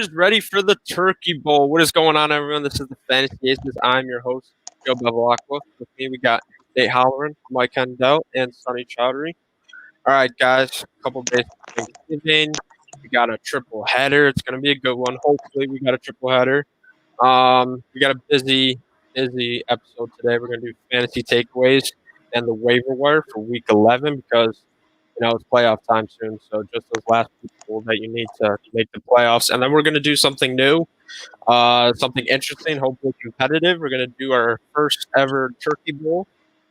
Steelers ready for the Turkey Bowl. What is going on, everyone? This is the Fantasy Aces. I'm your host, Joe Bevilacqua. With me, we got Nate Halloran, Mike Kendall, and Sonny Chowdhury. All right, guys, a couple days for Thanksgiving. We got a triple header. It's going to be a good one. Hopefully, we got a triple header. We got a busy episode today. We're going to do fantasy takeaways and the waiver wire for Week 11 because it's playoff time soon. So just those last people that you need to make the playoffs, and then we're going to do something new, something interesting, hopefully competitive. We're going to do our first ever Turkey Bowl.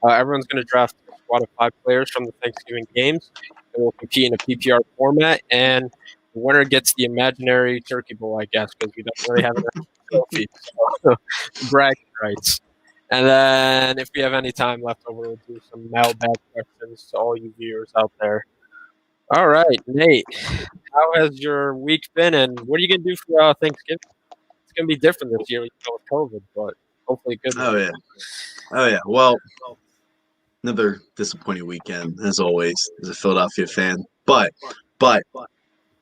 Everyone's going to draft a squad of 5 players from the Thanksgiving games, and we'll compete in a PPR format. And the winner gets the imaginary Turkey Bowl, I guess, because we don't really have an trophy. So bragging rights. And then if we have any time left over, we'll do some mailbag questions to all you viewers out there. All right, Nate, how has your week been, and what are you going to do for Thanksgiving? It's going to be different this year with COVID, but hopefully good. Oh, yeah. Well, another disappointing weekend, as always, as a Philadelphia fan. But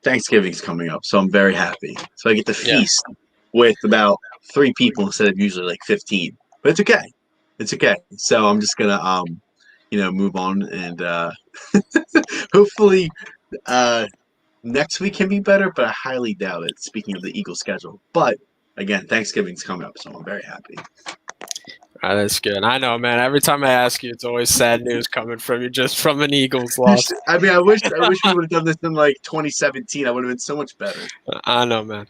Thanksgiving's coming up, so I'm very happy. So I get to feast with about 3 people instead of usually like 15. But it's okay. It's okay. So I'm just gonna move on and hopefully next week can be better, but I highly doubt it, speaking of the Eagles schedule. But again, Thanksgiving's coming up, so I'm very happy. That's good. I know, man. Every time I ask you, it's always sad news coming from you just from an Eagles loss. I mean, I wish we would have done this in like 2017. I would have been so much better. I know, man.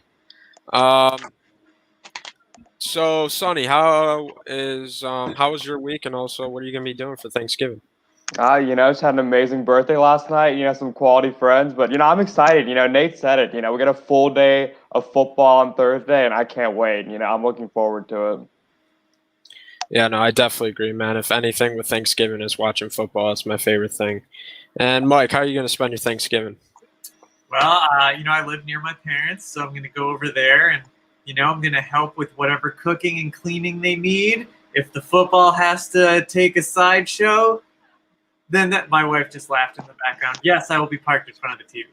So, Sonny, how was your week, and also what are you gonna be doing for Thanksgiving? Just had an amazing birthday last night. Some quality friends, but I'm excited. Nate said it. We got a full day of football on Thursday, and I can't wait. I'm looking forward to it. Yeah, no, I definitely agree, man. If anything with Thanksgiving is watching football, it's my favorite thing. And Mike, how are you gonna spend your Thanksgiving? Well, I live near my parents, so I'm going to go over there and, I'm going to help with whatever cooking and cleaning they need. If the football has to take a sideshow, then my wife just laughed in the background. Yes, I will be parked in front of the TV.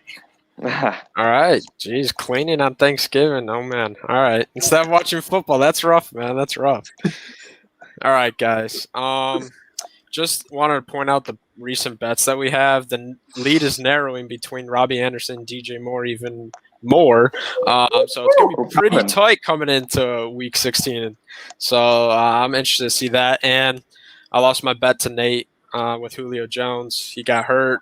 All right. Jeez, cleaning on Thanksgiving. Oh, man. All right. Instead of watching football, that's rough, man. That's rough. All right, guys. Just wanted to point out the recent bets that we have. The lead is narrowing between Robbie Anderson and DJ Moore even more. So it's going to be pretty tight coming into Week 16. So I'm interested to see that. And I lost my bet to Nate with Julio Jones. He got hurt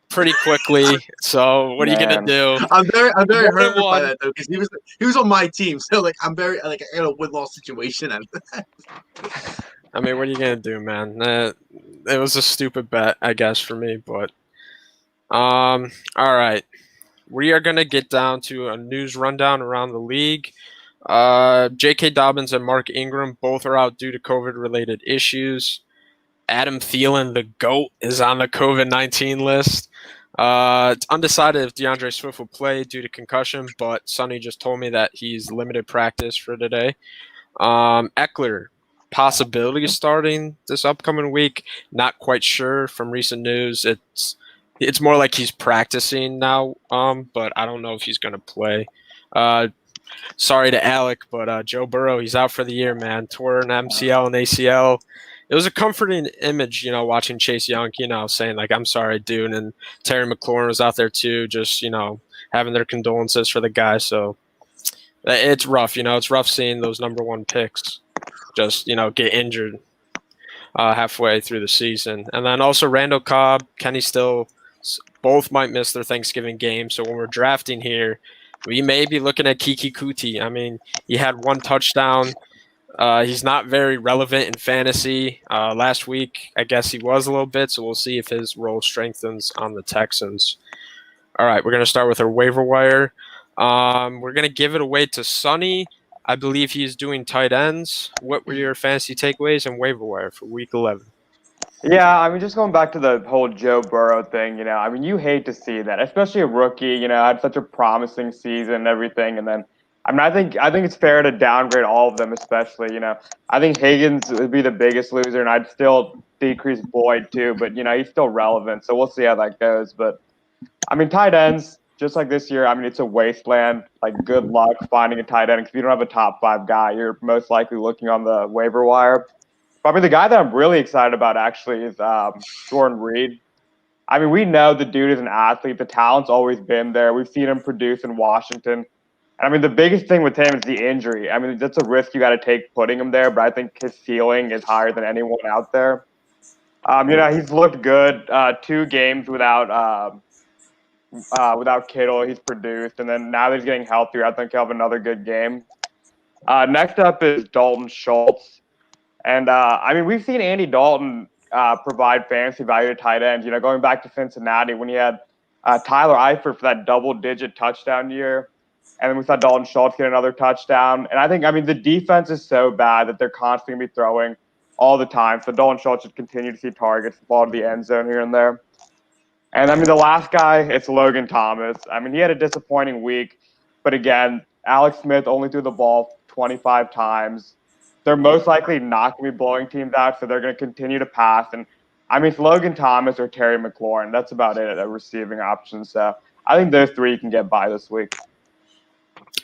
pretty quickly. So what are you going to do? I'm very hurt by that, though, because he was on my team. So, I got a win-loss situation out of that. I mean, what are you going to do, man? It was a stupid bet, I guess, for me. But, all right. We are going to get down to a news rundown around the league. J.K. Dobbins and Mark Ingram both are out due to COVID-related issues. Adam Thielen, the GOAT, is on the COVID-19 list. It's undecided if DeAndre Swift will play due to concussion, but Sonny just told me that he's limited practice for today. Eckler, possibility of starting this upcoming week. Not quite sure from recent news. It's more like he's practicing now, but I don't know if he's going to play. Sorry to Alec, but Joe Burrow, he's out for the year, man. Tore an MCL and ACL. It was a comforting image, watching Chase Young, saying, I'm sorry, dude. And Terry McLaurin was out there, too, just, having their condolences for the guy. So it's rough, It's rough seeing those number 1 picks just, get injured halfway through the season. And then also Randall Cobb, Kenny Still, both might miss their Thanksgiving game. So when we're drafting here, we may be looking at Kiki Kuti. I mean, he had 1 touchdown. He's not very relevant in fantasy. Last week, I guess he was a little bit, so we'll see if his role strengthens on the Texans. All right, we're going to start with our waiver wire. We're going to give it away to Sonny. I believe he's doing tight ends. What were your fantasy takeaways and waiver wire for Week 11? Yeah, just going back to the whole Joe Burrow thing, you hate to see that, especially a rookie, had such a promising season and everything, and then I think it's fair to downgrade all of them, especially, I think Higgins would be the biggest loser, and I'd still decrease Boyd too, but, he's still relevant, so we'll see how that goes. But, tight ends, just like this year, I mean, it's a wasteland. Like, good luck finding a tight end because if you don't have a top 5 guy, you're most likely looking on the waiver wire. But, I mean, the guy that I'm really excited about actually is Jordan Reed. I mean, we know the dude is an athlete. The talent's always been there. We've seen him produce in Washington. And I mean, the biggest thing with him is the injury. I mean, that's a risk you got to take putting him there, but I think his ceiling is higher than anyone out there. He's looked good. 2 games without Kittle, he's produced, and then now that he's getting healthier, I think he'll have another good game. Next up is Dalton Schultz, and we've seen Andy Dalton provide fantasy value to tight ends. Going back to Cincinnati when he had Tyler Eifert for that double-digit touchdown year, and then we saw Dalton Schultz get another touchdown. And I think the defense is so bad that they're constantly going to be throwing all the time. So Dalton Schultz should continue to see targets fall to the end zone here and there. And the last guy, it's Logan Thomas. I mean, he had a disappointing week, but again, Alex Smith only threw the ball 25 times. They're most likely not going to be blowing teams out, so they're going to continue to pass. And it's Logan Thomas or Terry McLaurin. That's about it at receiving options. So I think those 3 can get by this week.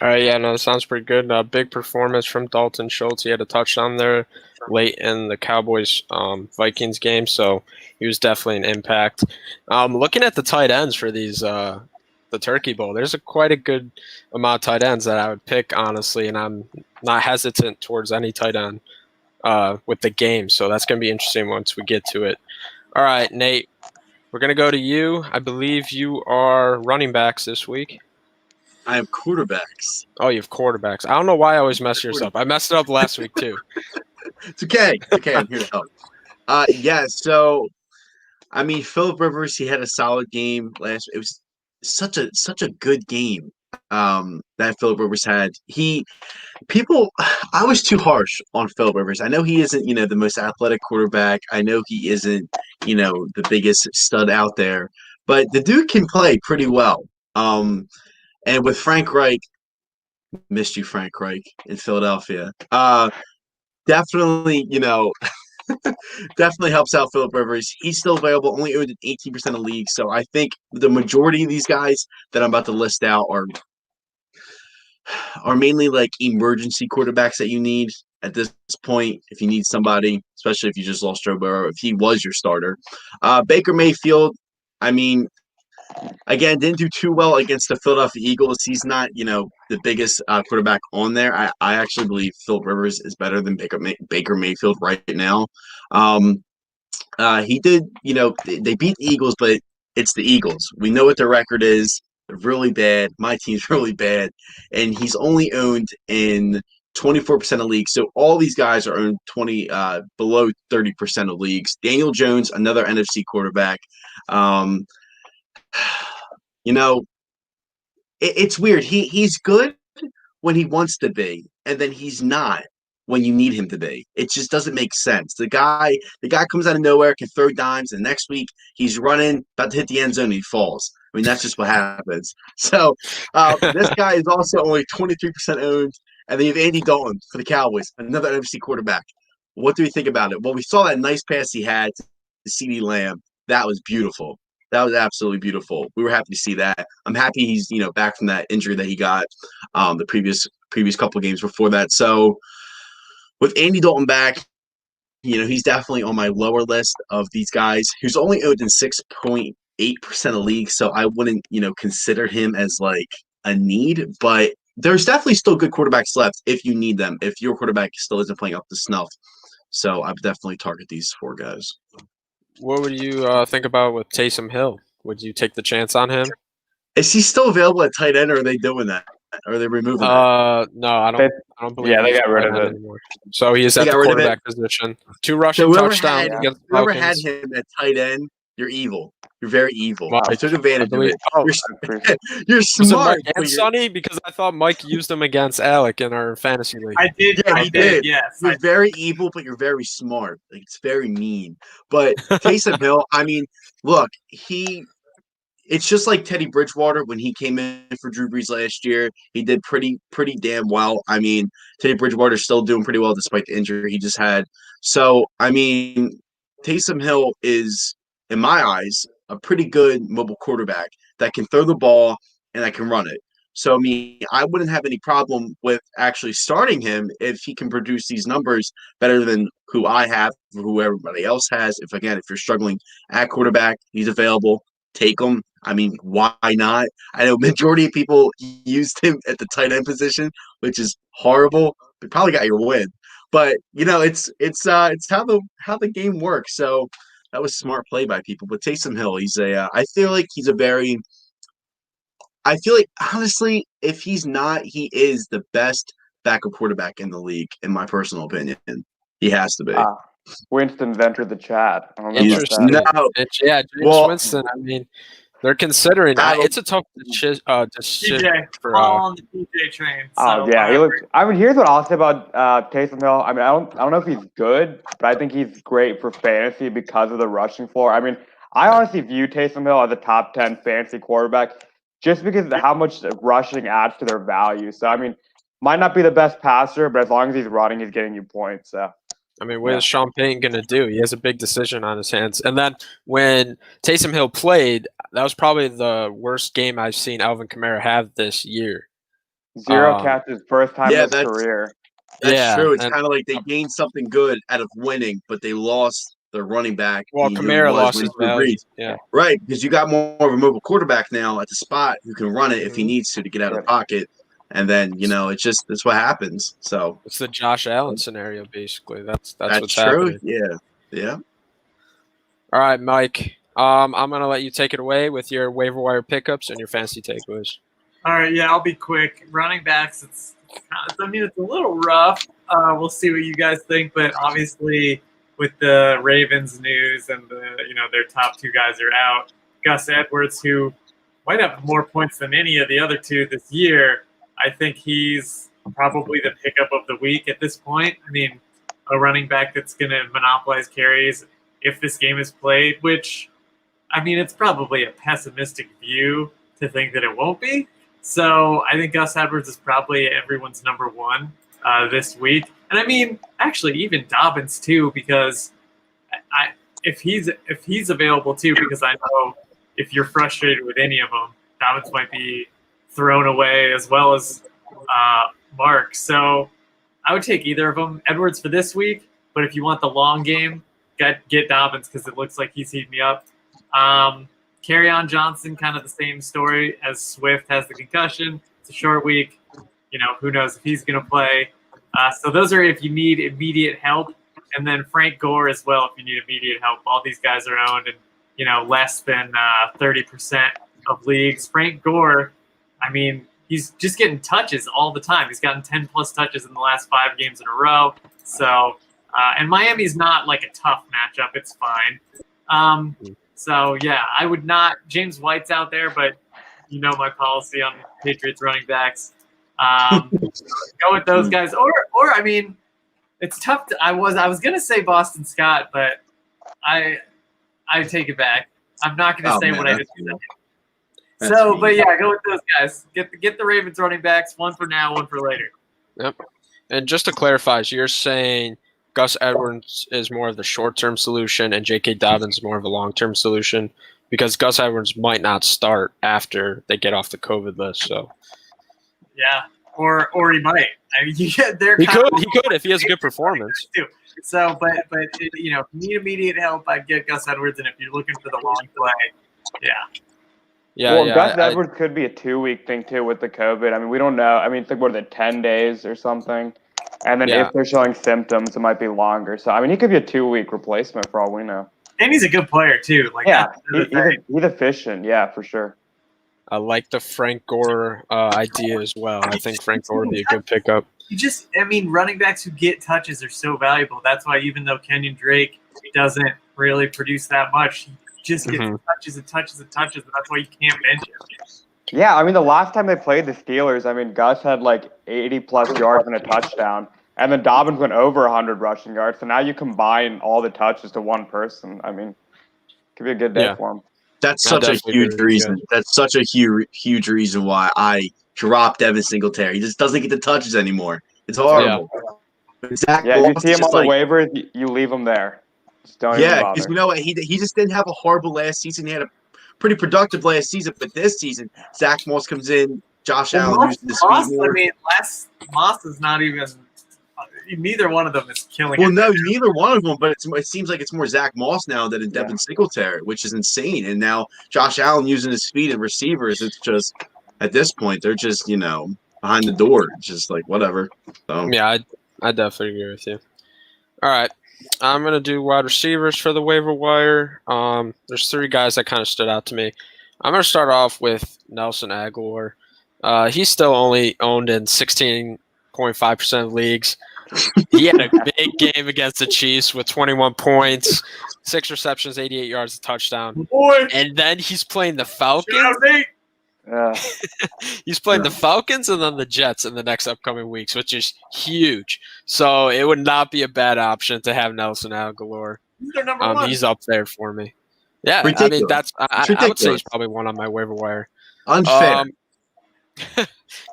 All right, yeah, no, that sounds pretty good. Big performance from Dalton Schultz. He had a touchdown there late in the Cowboys-Vikings game, so he was definitely an impact. Looking at the tight ends for these the Turkey Bowl, there's quite a good amount of tight ends that I would pick, honestly, and I'm not hesitant towards any tight end with the game, so that's going to be interesting once we get to it. All right, Nate, we're going to go to you. I believe you are running backs this week. I have quarterbacks. Oh, you have quarterbacks. I don't know why I always mess yours up. I messed it up last week too. It's okay. I'm here to help. So Philip Rivers, he had a solid game last. It was such a good game that Philip Rivers had. I was too harsh on Philip Rivers. I know he isn't, the most athletic quarterback. I know he isn't, the biggest stud out there, but the dude can play pretty well. And with Frank Reich, missed you, Frank Reich, in Philadelphia. Definitely, definitely helps out Philip Rivers. He's still available, only owned in 18% of leagues. So I think the majority of these guys that I'm about to list out are mainly like emergency quarterbacks that you need at this point. If you need somebody, especially if you just lost Joe Burrow, if he was your starter. Baker Mayfield, again, didn't do too well against the Philadelphia Eagles. He's not, the biggest quarterback on there. I actually believe Philip Rivers is better than Baker Mayfield right now. He did, they beat the Eagles, but it's the Eagles. We know what their record is. They're really bad. My team's really bad. And he's only owned in 24% of leagues. So all these guys are owned below 30% of leagues. Daniel Jones, another NFC quarterback. It's weird. He's good when he wants to be, and then he's not when you need him to be. It just doesn't make sense. The guy comes out of nowhere, can throw dimes, and next week he's running, about to hit the end zone, and he falls. That's just what happens. So this guy is also only 23% owned, and then you have Andy Dalton for the Cowboys, another NFC quarterback. What do we think about it? Well, we saw that nice pass he had to CeeDee Lamb. That was beautiful. That was absolutely beautiful. We were happy to see that. I'm happy he's back from that injury that he got the previous couple of games before that. So with Andy Dalton back, he's definitely on my lower list of these guys. Who's only owned in 6.8% of leagues, so I wouldn't consider him as like a need. But there's definitely still good quarterbacks left if you need them. If your quarterback still isn't playing up to snuff, so I would definitely target these 4 guys. What would you think about with Taysom Hill? Would you take the chance on him? Is he still available at tight end, or are they doing that? Or are they removing that? No, I don't believe. Yeah, they got rid of it anymore. So he is at the quarterback position. 2 rushing touchdowns against the whoever Falcons. had him at tight end, you're evil. You're very evil. Well, I took advantage of it. Oh, you're smart. And Sonny, because I thought Mike used him against Alec in our fantasy league. I did. Yeah, I did. Yes. You're very evil, but you're very smart. Like, it's very mean. But Taysom Hill, look, it's just like Teddy Bridgewater when he came in for Drew Brees last year. He did pretty damn well. Teddy Bridgewater's still doing pretty well despite the injury he just had. So, Taysom Hill is, in my eyes, a pretty good mobile quarterback that can throw the ball and that can run it. So, I mean, I wouldn't have any problem with actually starting him if he can produce these numbers better than who I have, or who everybody else has. If you're struggling at quarterback, he's available. Take him. I mean, why not? I know majority of people used him at the tight end position, which is horrible. But probably got your win, but it's how the game works. So that was smart play by people. But Taysom Hill, I feel like he's a very I feel like honestly, if he's not, he is the best backup quarterback in the league, in my personal opinion. He has to be. Winston's entered the chat. I don't know about Interesting. that. No, Yeah, James Winston. I mean, they're considering. It's a tough decision DJ, for. all on the DJ train. Oh So yeah, he looks. I mean, here's what I'll say about Taysom Hill. I mean, I don't know if he's good, but I think he's great for fantasy because of the rushing floor. I mean, I honestly view Taysom Hill as a top 10 fantasy quarterback just because of how much rushing adds to their value. So I mean, might not be the best passer, but as long as he's running, he's getting you points. So. I mean, what is Sean Payton going to do? He has a big decision on his hands. And then when Taysom Hill played, that was probably the worst game I've seen Alvin Kamara have this year. 0 catches, first time in his that's career. That's true. It's kind of like they gained something good out of winning, but they lost their running back. Well, Kamara lost his value. Yeah. Right, because you got more of a mobile quarterback now at the spot who can run it if he needs to get out of the pocket. And then, it's what happens. So it's the Josh Allen scenario, basically. That's what's true. happening. Yeah. All right, Mike. I'm gonna let you take it away with your waiver wire pickups and your fantasy takeaways. All right, yeah, I'll be quick. Running backs, it's a little rough. We'll see what you guys think, but obviously with the Ravens news and their top two guys are out. Gus Edwards, who might have more points than any of the other two this year, I think he's probably the pickup of the week at this point. I mean, a running back that's going to monopolize carries if this game is played, which, I mean, it's probably a pessimistic view to think that it won't be. So I think Gus Edwards is probably everyone's number one this week. And I mean, actually, even Dobbins too, because if he's available too, because I know if you're frustrated with any of them, Dobbins might be thrown away as well as Mark. So I would take either of them. Edwards for this week, but if you want the long game, get Dobbins because it looks like he's heating me up. Kerryon Johnson, kind of the same story as Swift, has the concussion. It's a short week. Who knows if he's going to play. So those are if you need immediate help. And then Frank Gore as well if you need immediate help. All these guys are owned in, less than 30% of leagues. Frank Gore, I mean, he's just getting touches all the time. He's gotten 10-plus touches in the last 5 games in a row. So, and Miami's not like a tough matchup. It's fine. So, yeah, I would not – James White's out there, but my policy on Patriots running backs. Go with those guys. Or I mean, it's tough. I was going to say Boston Scott, but I take it back. I'm not going to say what I just said. So, but yeah, go with those guys. Get the Ravens running backs, one for now, one for later. Yep. And just to clarify, so you're saying Gus Edwards is more of the short-term solution and J.K. Dobbins is more of a long-term solution because Gus Edwards might not start after they get off the COVID list. So, yeah, or he might. I mean, he could if he has a good performance. Too. So, but if you need immediate help, I'd get Gus Edwards, and if you're looking for the long play, yeah. Yeah, Gus Edwards could be a 2-week thing too with the COVID. I mean, we don't know. I mean, it's like 10 days or something. And then if they're showing symptoms, it might be longer. So I mean, he could be a 2-week replacement for all we know. And he's a good player too. Like he's efficient. Yeah, for sure. I like the Frank Gore idea as well. I think Frank Gore would be a good pickup. Running backs who get touches are so valuable. That's why even though Kenyon Drake doesn't really produce that much, he just gets touches and touches and touches, and that's why you can't bench him. Yeah, I mean, the last time they played the Steelers, I mean, Gus had like 80-plus yards and a touchdown, and then Dobbins went over 100 rushing yards. So now you combine all the touches to one person. I mean, it could be a good day for him. That's such a huge reason. Good. That's such a huge reason why I dropped Devin Singletary. He just doesn't get the touches anymore. It's horrible. Yeah, you see him on the waivers, you leave him there. Just don't even bother. Because you know what? He just didn't have a horrible last season. He had a pretty productive last season, but this season, Zach Moss comes in, Josh Allen Moss, uses the speed Moss, more. I mean, Moss is not even. Neither one of them is killing. Well, it no, right now. neither one of them, but it seems like it's more Zach Moss now than in Devin Yeah. Singletary, which is insane. And now Josh Allen using his speed and receivers, it's just at this point they're just behind the door, just like whatever. So Yeah, I definitely agree with you. All right, I'm gonna do wide receivers for the waiver wire. There's 3 guys that kind of stood out to me. I'm gonna start off with Nelson Aguilar. He's still only owned in 16.5% of leagues. He had a big game against the Chiefs with 21 points, 6 receptions, 88 yards, a touchdown. Boy, And then he's playing the shout Falcons. out Nate. He's playing the Falcons and then the Jets in the next upcoming weeks, which is huge. So it would not be a bad option to have Nelson Aguilar. He's their number one. He's up there for me. Yeah, Ridiculous. I mean that's I would say ridiculous. he's probably one on my waiver wire. Unfair.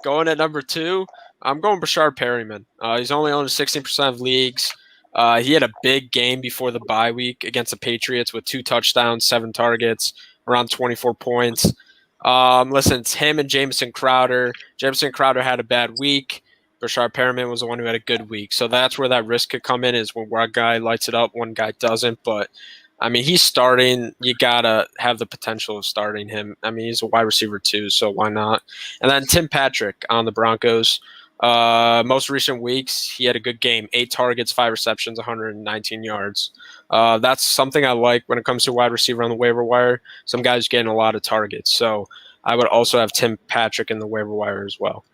Going at number 2, I'm going Brashard Perryman. He's only owned 16% of leagues. He had a big game before the bye week against the Patriots with 2 touchdowns, 7 targets, around 24 points. Listen, it's him and Jamison Crowder. Jamison Crowder had a bad week. Brashard Perryman was the one who had a good week. So that's where that risk could come in, is when one guy lights it up, one guy doesn't. But, I mean, he's starting. You got to have the potential of starting him. I mean, he's a wide receiver too, so why not? And then Tim Patrick on the Broncos. Most recent weeks, he had a good game. 8 targets, 5 receptions, 119 yards. That's something I like when it comes to wide receiver on the waiver wire. Some guys getting a lot of targets. So I would also have Tim Patrick in the waiver wire as well.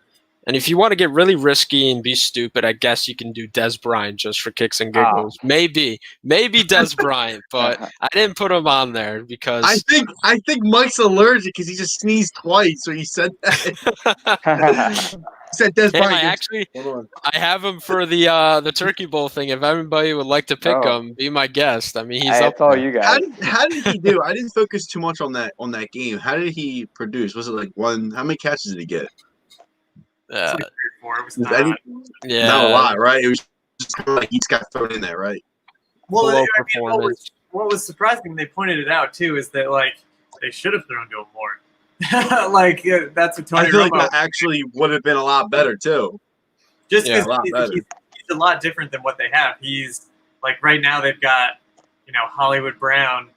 And if you want to get really risky and be stupid, I guess you can do Des Bryant just for kicks and giggles. Maybe Des Bryant, but I didn't put him on there because I think Mike's allergic because he just sneezed twice when he said that. He said Des Bryant. I have him for the Turkey Bowl thing. If everybody would like to pick him, be my guest. I mean, he's up. That's all you guys. How did he do? I didn't focus too much on that game. How did he produce? Was it like one? How many catches did he get? It's like 3 or 4. It was not a lot, right? It was just kind of like he just got thrown in there, right? Well, Below I mean, performance. what was surprising, they pointed it out too, is that like they should have thrown to him more. Like that's what Tony I feel Romo. like that actually would have been a lot better too. Just Yeah, because a lot better. he's a lot different than what they have. He's like right now they've got Hollywood Brown,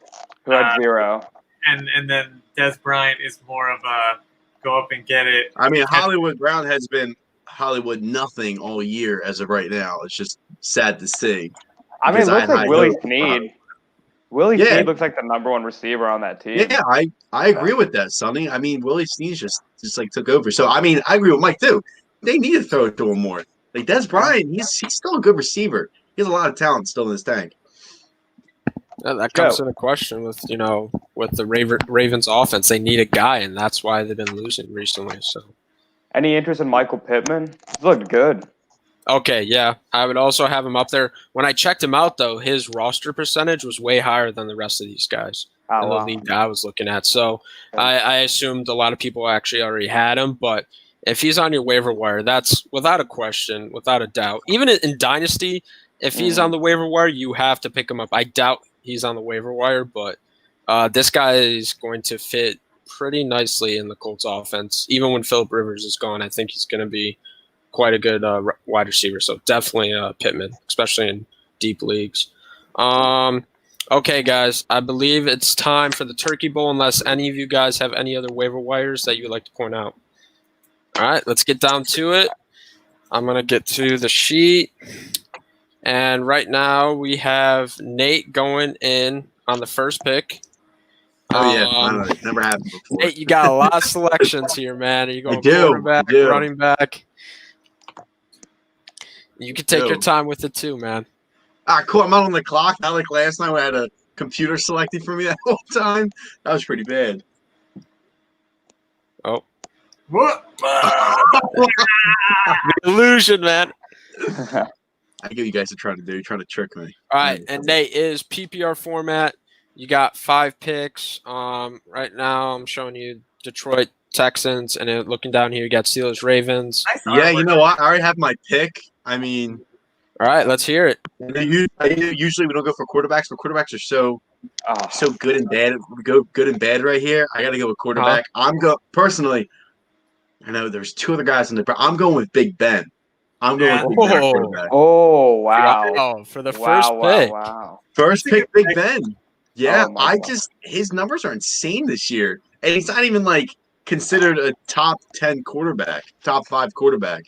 Who had 0. and then Des Bryant is more of a go up and get it. I mean, Hollywood Brown has been Hollywood nothing all year as of right now. It's just sad to see. I mean, it looks like Willie Snead. Willie Yeah. Snead looks like the number 1 receiver on that team. Yeah, I agree with that, Sonny. I mean, Willie Snead just like took over. So I mean, I agree with Mike too. They need to throw it to him more. Like Des Bryant, he's still a good receiver. He has a lot of talent still in his tank. That comes into question with the Ravens offense. They need a guy, and that's why they've been losing recently. So, Any interest in Michael Pittman? He's looked good. okay, yeah, I would also have him up there. When I checked him out, though, his roster percentage was way higher than the rest of these guys in the league that I was looking at. So I assumed a lot of people actually already had him, but if he's on your waiver wire, that's without a question, without a doubt. Even in Dynasty, if he's on the waiver wire, you have to pick him up. I doubt he's on the waiver wire, but this guy is going to fit pretty nicely in the Colts offense. Even when Phillip Rivers is gone, I think he's going to be quite a good wide receiver. So definitely Pittman, especially in deep leagues. Okay, guys, I believe it's time for the Turkey Bowl, unless any of you guys have any other waiver wires that you would like to point out. All right, let's get down to it. I'm going to get to the sheet. And right now we have Nate going in on the first pick. Oh, yeah. Never happened before. Nate, you got a lot of selections here, man. Are you going I do, quarterback, I do. running back? You can take your time with it too, man. Cool. I'm out on the clock. Not like last night when I had a computer selecting for me that whole time. That was pretty bad. Oh. What? The illusion, man. I get what you guys are trying to do. You're trying to trick me. All right, and Nate is PPR format. You got 5 picks. Right now I'm showing you Detroit Texans, and then looking down here, you got Steelers Ravens. Yeah, you know what? I already have my pick. All right, let's hear it. Usually we don't go for quarterbacks, but quarterbacks are so so good and bad. Good and bad right here. I got to go with quarterback. Personally. I know there's two other guys in the. I'm going with Big Ben. I'm going with Big Ben at quarterback. Oh, wow. Wow, for the first pick. Wow. First pick, Big Ben. Yeah, Oh my God. his numbers are insane this year, and he's not even like considered a top 10 quarterback, top 5 quarterback.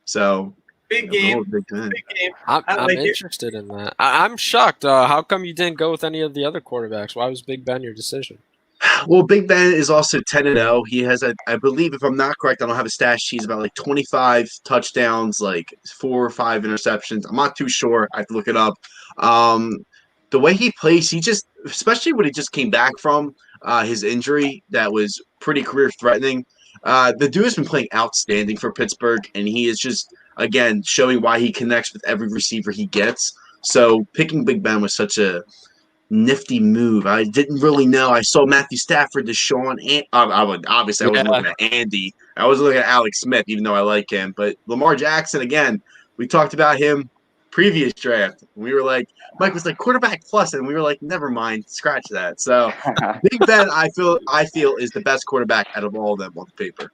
So Big game. Big Ben. Big game. I'm like it. interested in that. I'm shocked. How come you didn't go with any of the other quarterbacks? Why was Big Ben your decision? Well, Big Ben is also 10-0. He has, I believe, if I'm not correct, I don't have a stat sheet. He's about like 25 touchdowns, like 4 or 5 interceptions. I'm not too sure. I have to look it up. The way he plays, he just, especially when he just came back from his injury that was pretty career threatening. The dude has been playing outstanding for Pittsburgh, and he is just, again, showing why he connects with every receiver he gets. So picking Big Ben was such a nifty move. I didn't really know. I saw Matthew Stafford, Deshaun, and I wasn't looking at Andy. I was looking at Alex Smith, even though I like him. But Lamar Jackson, again, we talked about him previous draft. We were like, Mike was like quarterback plus, and we were like, never mind, scratch that. So Big Ben, I feel is the best quarterback out of all of them on paper.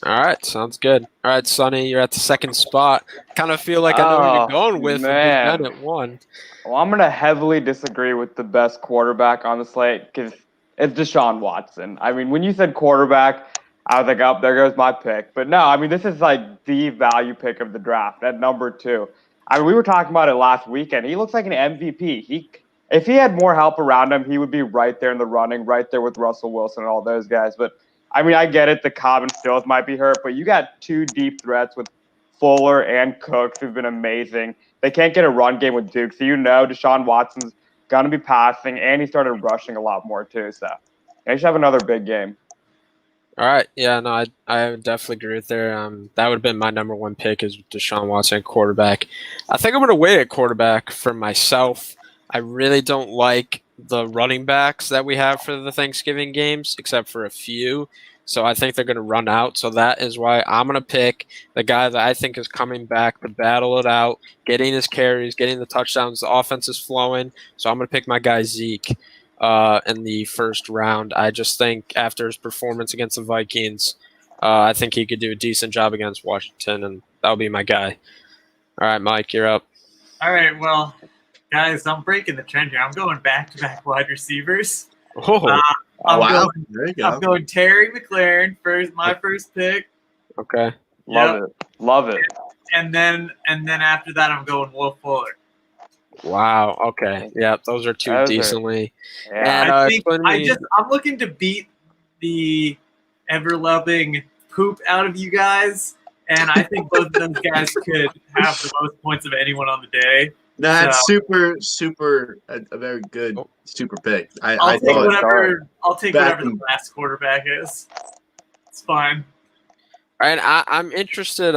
All right, sounds good. All right, Sonny, you're at the second spot. Kind of feel like I know who you're going with. Big Ben at 1. Well, I'm going to heavily disagree with the best quarterback on the slate because it's Deshaun Watson. I mean, when you said quarterback, I was like, oh, there goes my pick. But no, I mean, this is like the value pick of the draft at number 2. I mean, we were talking about it last weekend. He looks like an MVP. If he had more help around him, he would be right there in the running, right there with Russell Wilson and all those guys. But, I mean, I get it. The Cobb and Stills might be hurt, but you got 2 deep threats with Fuller and Cooks who've been amazing. They can't get a run game with Duke, so Deshaun Watson's going to be passing, and he started rushing a lot more too. So they should have another big game. All right, yeah, no, I would definitely agree with there. That would have been my number 1 pick is Deshaun Watson at quarterback. I think I'm going to wait at quarterback for myself. I really don't like the running backs that we have for the Thanksgiving games, except for a few. So I think they're going to run out. So that is why I'm going to pick the guy that I think is coming back to battle it out, getting his carries, getting the touchdowns. The offense is flowing. So I'm going to pick my guy Zeke in the first round. I just think after his performance against the Vikings, I think he could do a decent job against Washington, and that'll be my guy. All right, Mike, you're up. All right, well, guys, I'm breaking the trend here. I'm going back-to-back wide receivers. Oh. Wow. There you go. I'm going Terry McLaurin my first pick. Okay. Love it. And then after that, I'm going Will Fuller. Wow. Okay. Yeah, those are 2 decently. Yeah. And, I'm looking to beat the ever-loving poop out of you guys, and I think both of those guys could have the most points of anyone on the day. No, that's super, a very good super pick. I'll take whatever the last quarterback is. It's fine. All right, I'm interested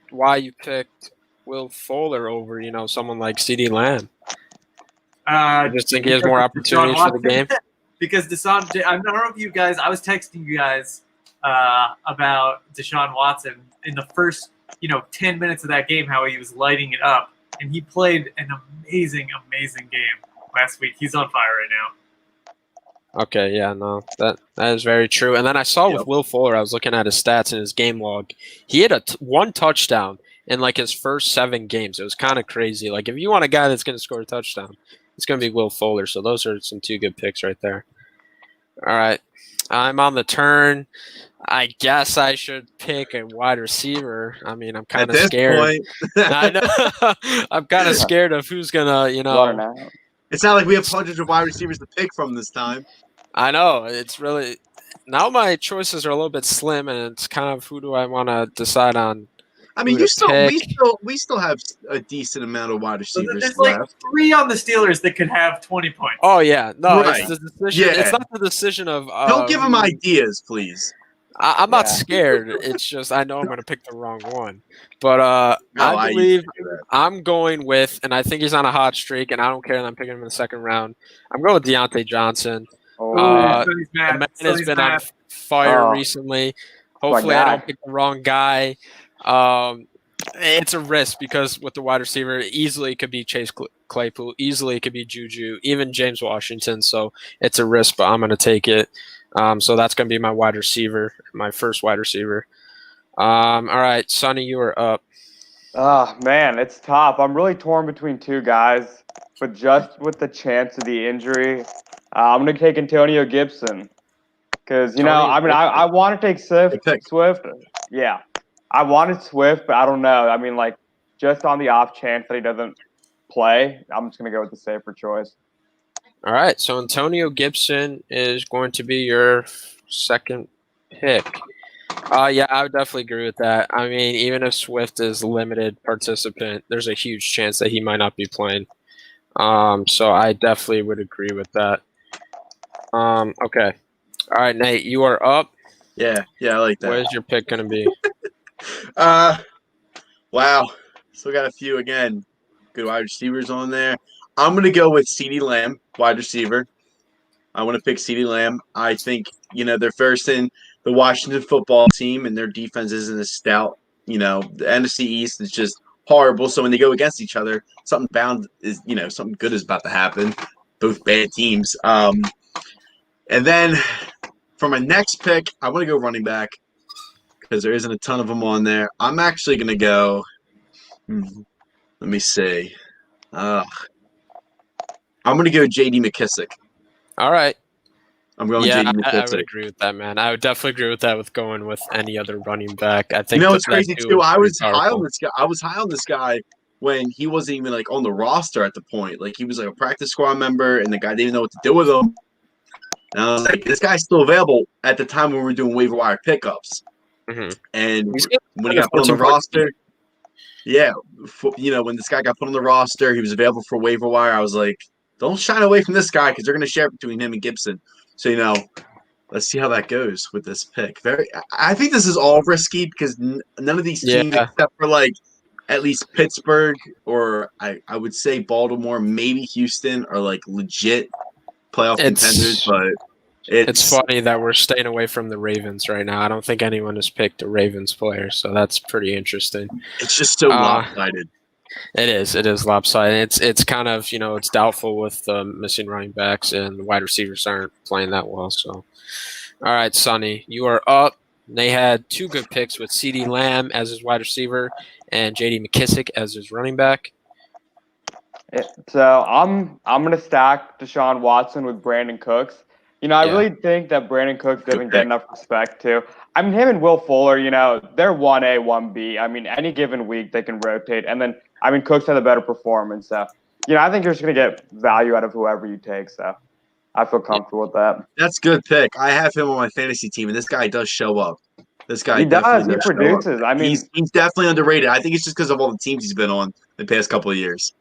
why you picked Will Fuller over, someone like CeeDee Lamb. I just think he has more opportunities for the game. Because I don't know if you guys, I was texting you guys about Deshaun Watson in the first, 10 minutes of that game, how he was lighting it up. And he played an amazing, amazing game last week. He's on fire right now. Okay, yeah, no, that is very true. And then I saw with Will Fuller, I was looking at his stats in his game log. He had 1 touchdown in like his first 7 games. It was kind of crazy. Like if you want a guy that's going to score a touchdown, it's going to be Will Fuller. So those are some 2 good picks right there. All right, I'm on the turn. I guess I should pick a wide receiver. I mean, I'm kind of scared. I know. I'm kind of scared of who's gonna, It's not like we have hundreds of wide receivers to pick from this time. I know. It's really now my choices are a little bit slim, and it's kind of who do I want to decide on. I mean, we still have a decent amount of wide receivers There's left. like 3 on the Steelers that could have 20 points. Oh yeah, no, right. It's the decision. Yeah. It's not the decision of. Don't give them ideas, please. I'm not scared. It's just I know I'm going to pick the wrong one. But I believe I'm going with, and I think he's on a hot streak, and I don't care that I'm picking him in the second round. I'm going with Deontay Johnson. The man has been on fire recently. Hopefully I don't pick the wrong guy. it's a risk because with the wide receiver, easily it could be Chase Claypool, easily it could be Juju, even James Washington. So it's a risk, but I'm going to take it. So that's going to be my wide receiver, my first wide receiver. All right, Sonny, you are up. Oh, man, it's tough. I'm really torn between two guys, but just with the chance of the injury, I'm going to take Antonio Gibson. Because, I want to take Swift. Yeah. I wanted Swift, but I don't know. I mean, like, just on the off chance that he doesn't play, I'm just going to go with the safer choice. All right, so Antonio Gibson is going to be your second pick. Yeah, I would definitely agree with that. I mean, even if Swift is limited participant, there's a huge chance that he might not be playing. So I definitely would agree with that. Okay. All right, Nate, you are up. Yeah, I like that. What is your pick going to be? Wow. Still got a few again. Good wide receivers on there. I'm going to go with CeeDee Lamb, wide receiver. I want to pick CeeDee Lamb. I think, they're first in the Washington football team, and their defense isn't as stout. The NFC East is just horrible. So when they go against each other, something good is about to happen. Both bad teams. And then for my next pick, I want to go running back because there isn't a ton of them on there. I'm actually going to go let me see. I'm going to go J.D. McKissick. All right. I'm going J.D. McKissick. I would agree with that, man. I would definitely agree with that with going with any other running back. I think it's crazy too. I was high on this guy. I was high on this guy when he wasn't even like on the roster at the point. Like he was like a practice squad member, and the guy didn't know what to do with him. And I was like, this guy's still available at the time when we were doing waiver wire pickups. Mm-hmm. And when he got put on the roster, when this guy got put on the roster, he was available for waiver wire. I was like, don't shine away from this guy because they're going to share between him and Gibson. So, let's see how that goes with this pick. I think this is all risky because none of these teams, except for like at least Pittsburgh or I would say Baltimore, maybe Houston, are like legit playoff contenders. But it's funny that we're staying away from the Ravens right now. I don't think anyone has picked a Ravens player, so that's pretty interesting. It's just so lopsided. It is lopsided. It's kind of, it's doubtful with missing running backs and the wide receivers aren't playing that well. So, all right, Sonny, you are up. They had two good picks with CeeDee Lamb as his wide receiver and J.D. McKissick as his running back. So I'm going to stack Deshaun Watson with Brandon Cooks. I really think that Brandon Cooks doesn't get enough respect too. I mean, him and Will Fuller, they're 1A, 1B. I mean, any given week they can rotate. And then, Cooks had a better performance. So, I think you're just going to get value out of whoever you take. So I feel comfortable with that. That's a good pick. I have him on my fantasy team, and this guy does show up. This guy he does. He produces. He's definitely underrated. I think it's just because of all the teams he's been on the past couple of years.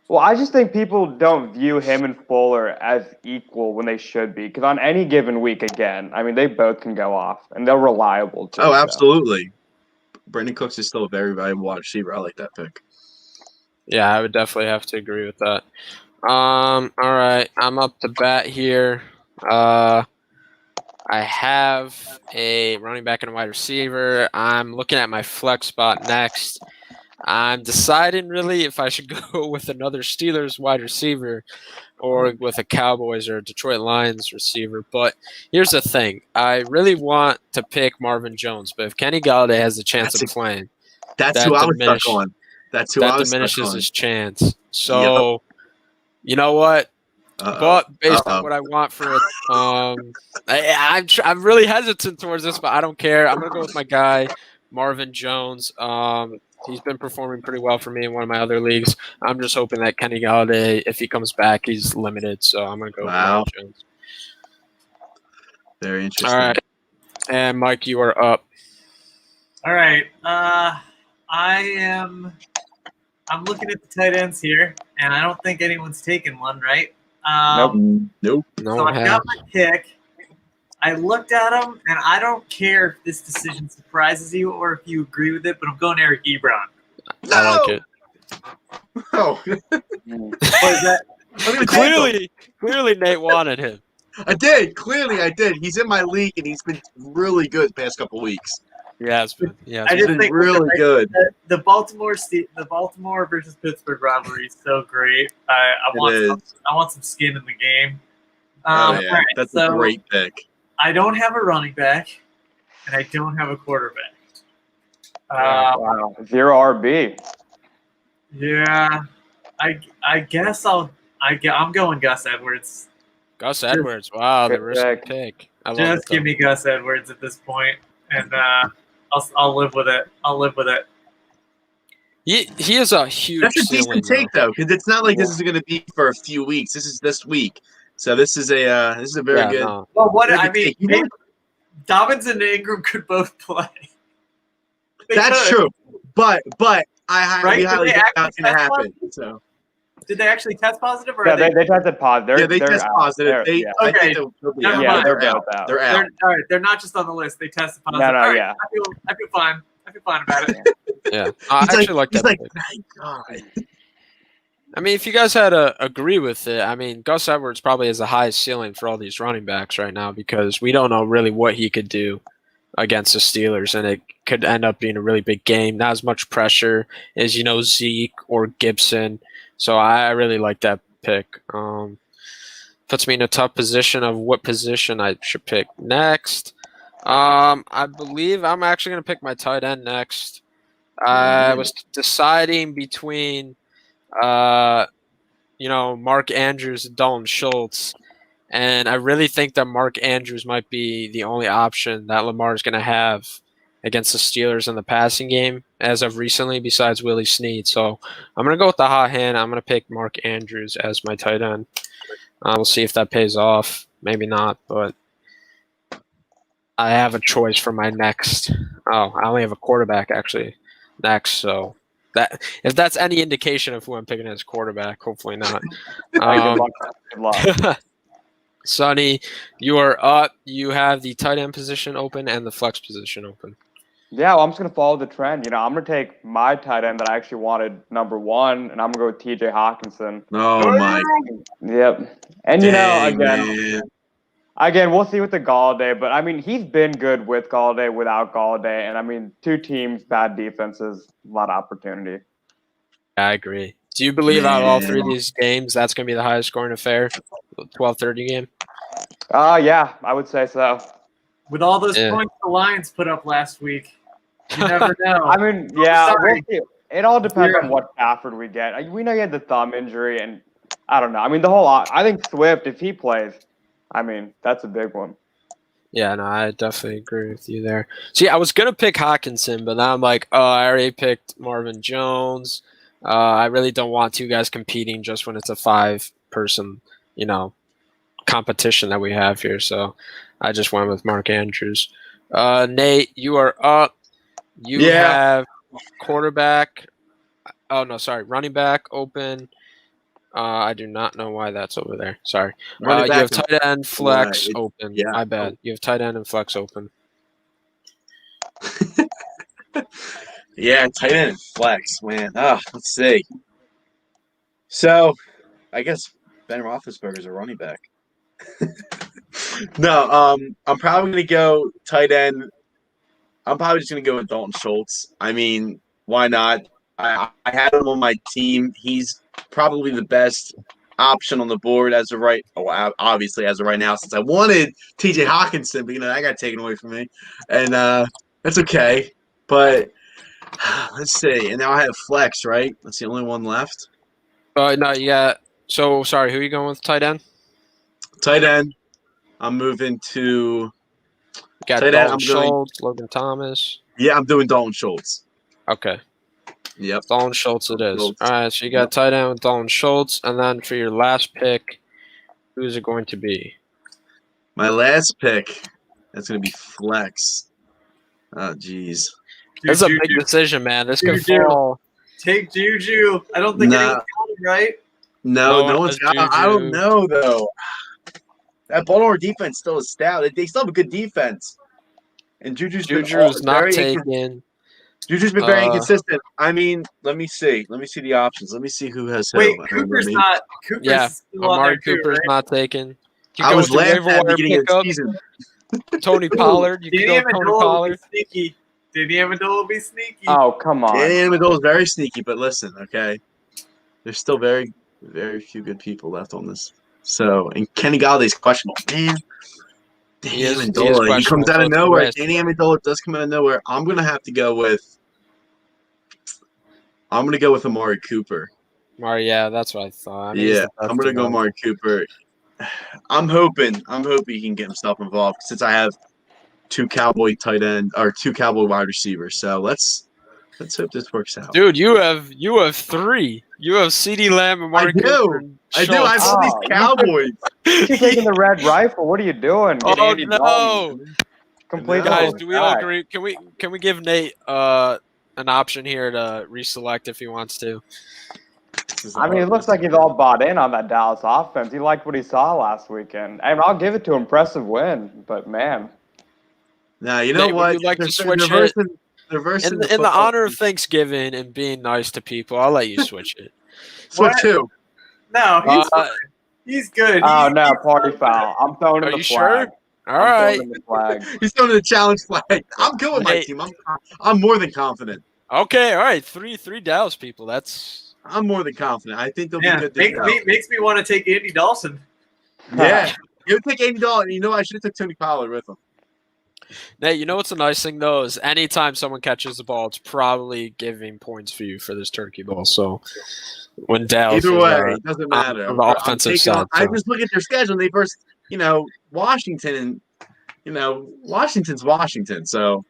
Well, I just think people don't view him and Fuller as equal when they should be. Because on any given week, again, they both can go off. And they're reliable, too. Oh, absolutely. So. Brandon Cooks is still a very valuable wide receiver. I like that pick. Yeah, I would definitely have to agree with that. All right. I'm up to bat here. I have a running back and a wide receiver. I'm looking at my flex spot next. I'm deciding really if I should go with another Steelers wide receiver or with a Cowboys or Detroit Lions receiver. But here's the thing. I really want to pick Marvin Jones, but if Kenny Galladay has a chance of playing, that's who I was stuck on. That diminishes his chance. So, you know what? But based on what I want for it, I'm really hesitant towards this, but I don't care. I'm going to go with my guy, Marvin Jones. He's been performing pretty well for me in one of my other leagues. I'm just hoping that Kenny Galladay, if he comes back, he's limited. So I'm going to go with Marvin Jones. Very interesting. All right. And Mike, you are up. All right. I'm looking at the tight ends here, and I don't think anyone's taken one, right? Nope. So I got my pick. I looked at him, and I don't care if this decision surprises you or if you agree with it, but I'm going Eric Ebron. I like it. Oh. What is that? Clearly, Nate wanted him. I did. Clearly, I did. He's in my league, and he's been really good the past couple weeks. Yeah, it's been. Yeah, I it's just been think really good. The Baltimore versus Pittsburgh rivalry is so great. I want some skin in the game. Oh yeah, all right, that's so a great pick. I don't have a running back, and I don't have a quarterback. Wow. 0 RB. Yeah, I guess I'm going Gus Edwards. Gus Edwards. Wow, the Good risky pick. pick. I love Just it. give me Gus Edwards at this point, and I'll live with it. I'll live with it. He is a huge That's a ceiling, decent take though, because it's not like this is going to be for a few weeks. This is this week, so this is a very Yeah, good. no. Well, what very I good mean, take. You know, Dobbins and Ingram could both play. They that's could. true, but we Right? highly Did they doubt actually it's going to test happen. So Did they actually test positive, or Yeah, are they? they tested positive. yeah, they test positive. They, yeah. I Okay. think they'll be Never out. Yeah, mind. they're They're both out. out. They're out. All right, they're not just on the list. They tested positive. no, All right, yeah. I feel fine. I feel fine about it. Yeah, I He's actually like he's that like, pick. thank God. I mean, if you guys had to agree with it, I mean, Gus Edwards probably has the highest ceiling for all these running backs right now because we don't know really what he could do against the Steelers, and it could end up being a really big game. Not as much pressure as Zeke or Gibson. So I really like that pick. Puts me in a tough position of what position I should pick next. I believe I'm actually going to pick my tight end next. I was deciding between, Mark Andrews and Dalton Schultz. And I really think that Mark Andrews might be the only option that Lamar is going to have against the Steelers in the passing game as of recently, besides Willie Snead. So I'm going to go with the hot hand. I'm going to pick Mark Andrews as my tight end. We'll see if that pays off. Maybe not, but I have a choice for my next. Oh, I only have a quarterback actually next. So that if that's any indication of who I'm picking as quarterback, hopefully not. Good luck. Sonny, you are up. You have the tight end position open and the flex position open. Yeah, well, I'm just gonna follow the trend. I'm gonna take my tight end that I actually wanted number 1, and I'm gonna go with T.J. Hawkinson. Oh my! Yep. And Dang, man. again, we'll see with the Galladay, but I mean, he's been good with Galladay, without Galladay, and I mean, 2 teams, bad defenses, a lot of opportunity. I agree. Do you believe out of all 3 of these games, that's going to be the highest scoring affair? 12-30 game? Yeah, I would say so. With all those points the Lions put up last week, you never know. I mean, yeah, sorry. we'll see. It all depends on what Stafford we get. We know he had the thumb injury, and I don't know. I mean, I think Swift, if he plays, I mean, that's a big one. Yeah, no, I definitely agree with you there. See, I was going to pick Hawkinson, but now I'm like, oh, I already picked Marvin Jones. I really don't want 2 guys competing just when it's a 5-person, competition that we have here. So I just went with Mark Andrews. Nate, you are up. You have quarterback. Oh, no, sorry. Running back open. I do not know why that's over there. Sorry. You have tight end, flex open. Yeah. My bad. You have tight end and flex open. Yeah, tight end and flex, man. Let's see. So, I guess Ben Roethlisberger's a running back. No, I'm probably gonna go tight end. I'm probably just gonna go with Dalton Schultz. I mean, why not? I had him on my team. He's probably the best option on the board obviously as of right now, since I wanted T.J. Hawkinson, but that got taken away from me, and that's okay. But let's see. And now I have flex, right? That's the only one left. No, you got. So sorry, who are you going with tight end? Tight end. I'm moving to. You got tight Dalton end, Schultz, Logan Thomas. Yeah, I'm doing Dalton Schultz. Okay. Yep. Dalton Schultz it is. All right, so you got tight end with Dalton Schultz, and then for your last pick, who's it going to be? My last pick, that's going to be flex. Oh, jeez. That's a big decision, man. This could fall. Take Juju. I don't think anyone's got him, right? No one's got him. I don't know, though. That Baltimore defense still is stout. They still have a good defense. And Juju's not taken. Juju's been very inconsistent. I mean, let me see. Let me see the options. Let me see who has him. Wait, Cooper's not. Amari Cooper's not taken. I was laughing at the beginning of the season. Tony Pollard. You can go Tony Pollard. Sneaky. Danny Amendola will be sneaky. Oh, come on. Danny Amendola is very sneaky, but listen, okay, there's still very, very few good people left on this. So, and Kenny Galladay's questionable. Man, Danny Amendola, he comes out of nowhere. Danny Amendola does come out of nowhere. I'm gonna go with Amari Cooper. Yeah, that's what I thought. I mean, yeah, I'm gonna go Amari Cooper. I'm hoping he can get himself involved since I have two Cowboy wide receivers. So let's hope this works out. Dude, you have 3. You have CeeDee Lamb and Amari Cooper. I do. I have all these Cowboys. You're taking the red rifle. What are you doing? Oh no! Complete guys. Do we all agree? Can we give Nate an option here to reselect if he wants to? I mean, it looks like he's all bought in on that Dallas offense. He liked what he saw last weekend. And I'll give it to him. Impressive win, but man. Now, you know Nate, what? Would you like to switch it? In the honor of Thanksgiving and being nice to people, I'll let you switch it. Switch who? No, he's fine. He's good. Oh, no, party foul. I'm throwing in the flag. Sure? All right. He's throwing the challenge flag. I'm good with my team. I'm more than confident. Okay, all right. Three Dallas people. I'm more than confident. I think they'll be good. Makes me want to take Andy Dawson. Yeah, you would take Andy Dalton. You know, I should have took Tony Pollard with him. Nate, you know what's a nice thing though is anytime someone catches the ball, it's probably giving points for you for this turkey ball. So when Dallas, either way, it doesn't matter. On the offensive side, I just look at their schedule. They first, Washington, and Washington's Washington. So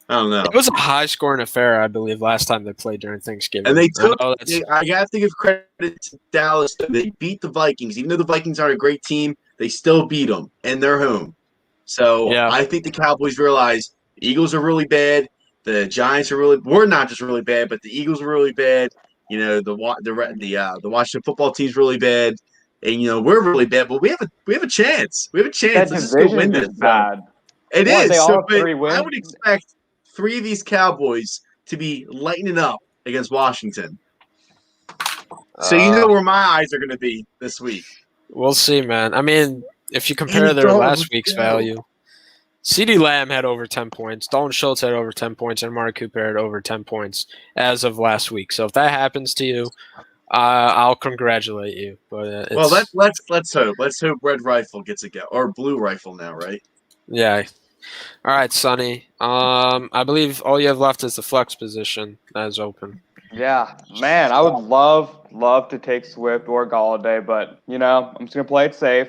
I don't know. It was a high-scoring affair, I believe, last time they played during Thanksgiving. And they took. I got to give credit to Dallas. They beat the Vikings, even though the Vikings aren't a great team. They still beat them, and they're home. So I think the Cowboys realize the Eagles are really bad. The Giants we're not just really bad, but the Eagles are really bad. The Washington football team's really bad, and we're really bad. But we have a chance. We have a chance. That division is bad. It is. So, I would expect 3 of these Cowboys to be lighting it up against Washington. So you know where my eyes are going to be this week. We'll see, man. I mean, if you compare their last week's value, CeeDee Lamb had over 10 points. Dalton Schultz had over 10 points. And Amari Cooper had over 10 points as of last week. So if that happens to you, I'll congratulate you. But let's hope. Let's hope Red Rifle gets a go. Or Blue Rifle now, right? Yeah. All right, Sonny. I believe all you have left is the flex position that is open. Yeah, man, I would love to take Swift or Galladay, but I'm just gonna play it safe.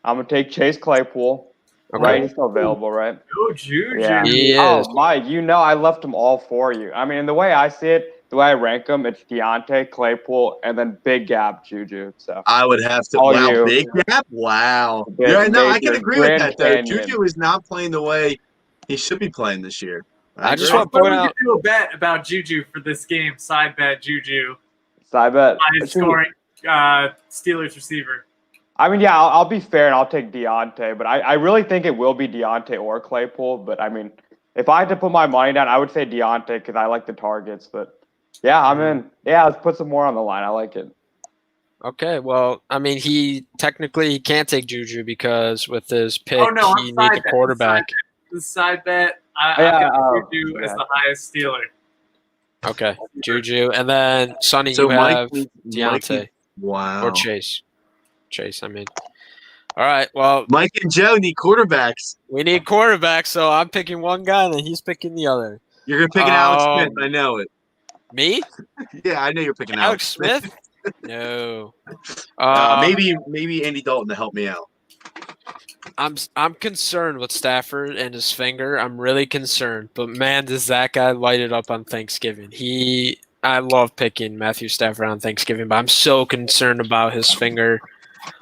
I'm gonna take Chase Claypool. Okay. Right, he's still available, right? Oh, Juju. Yeah. He is. Oh, Mike, I left them all for you. I mean, the way I see it, the way I rank them, it's Deontay, Claypool, and then big gap Juju. So I would have to. Big gap. Wow. I can agree with that. Though Juju is not playing the way he should be playing this year. I just want to point out. Do a bet about Juju for this game. Side bet Juju. Side bet. Highest scoring Steelers receiver. I mean, yeah, I'll be fair and I'll take Deontay, but I really think it will be Deontay or Claypool. But I mean, if I had to put my money down, I would say Deontay because I like the targets. But yeah, I'm in. Yeah, let's put some more on the line. I like it. Okay, well, I mean, he can't take Juju because with his pick, he needs a quarterback. The side bet, I got Juju as the highest Steeler. Okay, Juju, and then Sonny, you have Deontay. Wow. Or Chase. I mean. All right, well. Mike and Joe need quarterbacks. We need quarterbacks, so I'm picking one guy, and then he's picking the other. You're going to pick Alex Smith. I know it. Me? Yeah, I know you're picking Alex Smith. No. Maybe Andy Dalton to help me out. I'm concerned with Stafford and his finger. I'm really concerned. But man, does that guy light it up on Thanksgiving. I love picking Matthew Stafford on Thanksgiving, but I'm so concerned about his finger.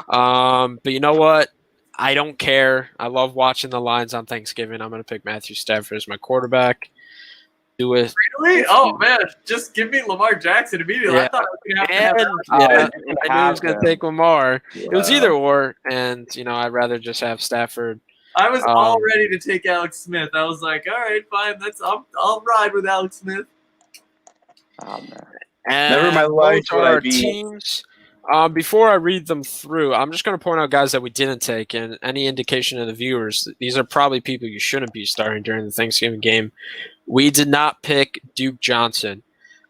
But you know what? I don't care. I love watching the lines on Thanksgiving. I'm going to pick Matthew Stafford as my quarterback. Do it. Really? Oh, man. Just give me Lamar Jackson immediately. Yeah. I thought I was going to have I knew he was going to take Lamar. Yeah. It was either or, and, I'd rather just have Stafford. I was all ready to take Alex Smith. I was like, all right, fine. I'll ride with Alex Smith. Oh, man. And never in my life would I be. Teams. Before I read them through, I'm just going to point out guys that we didn't take, and any indication to the viewers, these are probably people you shouldn't be starting during the Thanksgiving game. We did not pick Duke Johnson.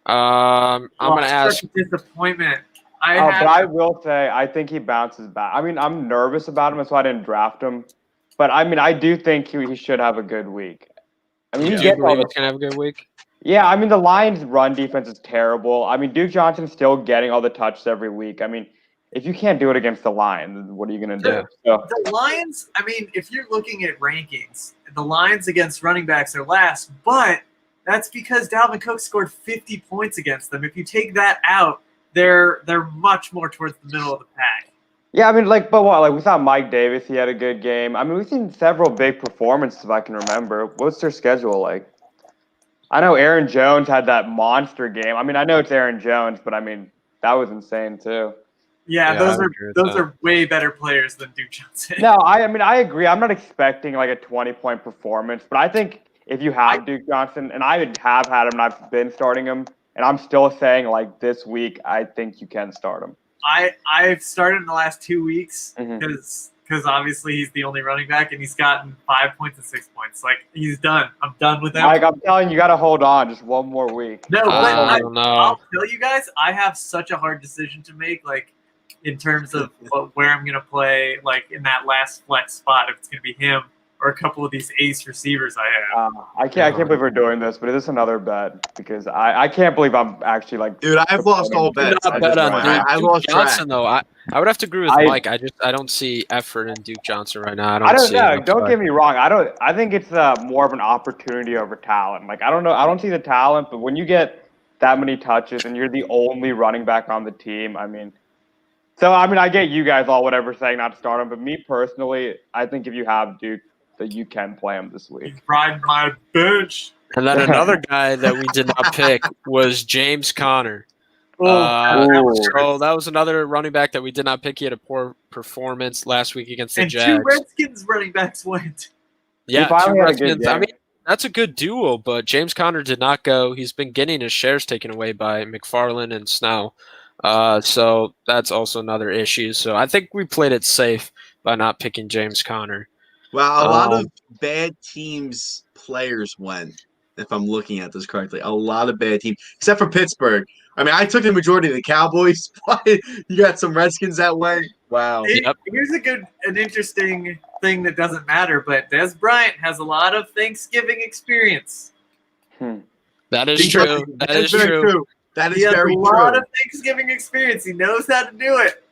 I'm going to ask. Such a disappointment. But I will say, I think he bounces back. I mean, I'm nervous about him, so I didn't draft him. But I mean, I do think he should have a good week. I mean, You he do gets all believe the he's going to have a good week? Yeah, I mean the Lions' run defense is terrible. I mean Duke Johnson's still getting all the touches every week. I mean, if you can't do it against the Lions, what are you gonna do? So, The Lions, I mean, if you're looking at rankings, the Lions against running backs are last, but that's because Dalvin Cook scored 50 points against them. If you take that out, they're much more towards the middle of the pack. yeah, I mean, we saw Mike Davis. He had a good game. I mean, we've seen several big performances, if I can remember. What's their schedule like? I know Aaron Jones had that monster game. I mean, I know it's Aaron Jones, but I mean, that was insane too. Yeah, Yeah, I those agree with those that. are way better players than Duke Johnson. No, I mean, I agree. I'm not expecting like a 20-point performance, but I think if you have Duke Johnson, and I have had him, and I've been starting him, and I'm still saying like this week, I think you can start him. I've started in the last 2 weeks Mhm. because obviously he's the only running back and he's gotten 5 points and 6 points. Like he's done. I'm done with him. Like I'm telling you, got to hold on just one more week. No, but I don't know. I'll tell you guys, I have such a hard decision to make. Like in terms of where I'm gonna play, like in that last flex spot, if it's gonna be him or a couple of these ace receivers I have. I can't believe we're doing this, but it is another bet because I can't believe I'm actually like. Dude, I've lost all Do bets. not I, bet just, on I Duke lost Johnson, track. though. I would have to agree with Mike. I don't see effort in Duke Johnson right now. I don't see know. an Don't upside. get me wrong. I think it's more of an opportunity over talent. Like I don't know. I don't see the talent, but when you get that many touches and you're the only running back on the team, I mean. So I mean, I get you guys all whatever saying not to start him, but me personally, I think if you have Duke, that you can play him this week. He's riding my bench. And then another guy that we did not pick was James Conner. So that was another running back that we did not pick. He had a poor performance last week against the And Jags. 2 Redskins running backs went. Yeah, He finally 2 had a good Redskins. I game. mean, that's a good duo, but James Conner did not go. He's been getting his shares taken away by McFarland and Snell. So that's also another issue. So I think we played it safe by not picking James Conner. Well, a lot of bad teams' players went, if I'm looking at this correctly. A lot of bad teams, except for Pittsburgh. I mean, I took the majority of the Cowboys, but you got some Redskins that went. Wow. Yep. Here's an interesting thing that doesn't matter, but Des Bryant has a lot of Thanksgiving experience. That is true. That is very true. That is He has very a true. lot of Thanksgiving experience. He knows how to do it.